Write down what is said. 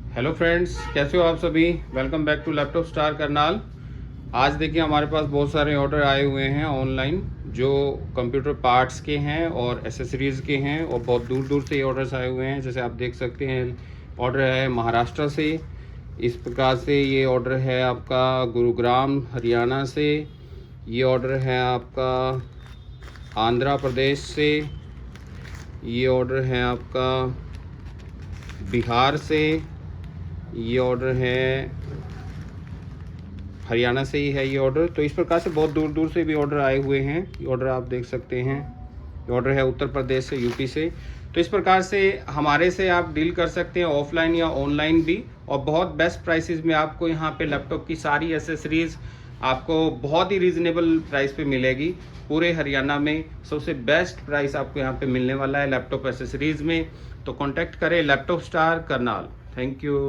Hello friends, कैसे हो आप सभी। Welcome back to laptop star Karnal. आज देखिए हमारे पास बहुत सारे ऑर्डर आए हुए हैं ऑनलाइन, जो कंप्यूटर पार्ट्स के हैं और एसेसरीज़ के हैं, और बहुत दूर दूर से ये ऑर्डर्स आए हुए हैं। जैसे आप देख सकते हैं, ऑर्डर है महाराष्ट्र से। इस प्रकार से ये ऑर्डर है आपका गुरुग्राम हरियाणा से। ये ऑर्डर है आपका आंध्र प्रदेश से। ये ऑर्डर है आपका बिहार से। ये ऑर्डर है हरियाणा से ही है ये ऑर्डर। तो इस प्रकार से बहुत दूर दूर से भी ऑर्डर आए हुए हैं। ये ऑर्डर आप देख सकते हैं, ये ऑर्डर है उत्तर प्रदेश से, यूपी से। तो इस प्रकार से हमारे से आप डील कर सकते हैं ऑफलाइन या ऑनलाइन भी, और बहुत बेस्ट प्राइसेस में आपको यहाँ पे लैपटॉप की सारी एसेसरीज आपको बहुत ही रीजनेबल प्राइस पे मिलेगी। पूरे हरियाणा में सबसे बेस्ट प्राइस आपको यहाँ पे मिलने वाला है लैपटॉप एसेसरीज में। तो कॉन्टैक्ट करें laptop star Karnal. Thank you.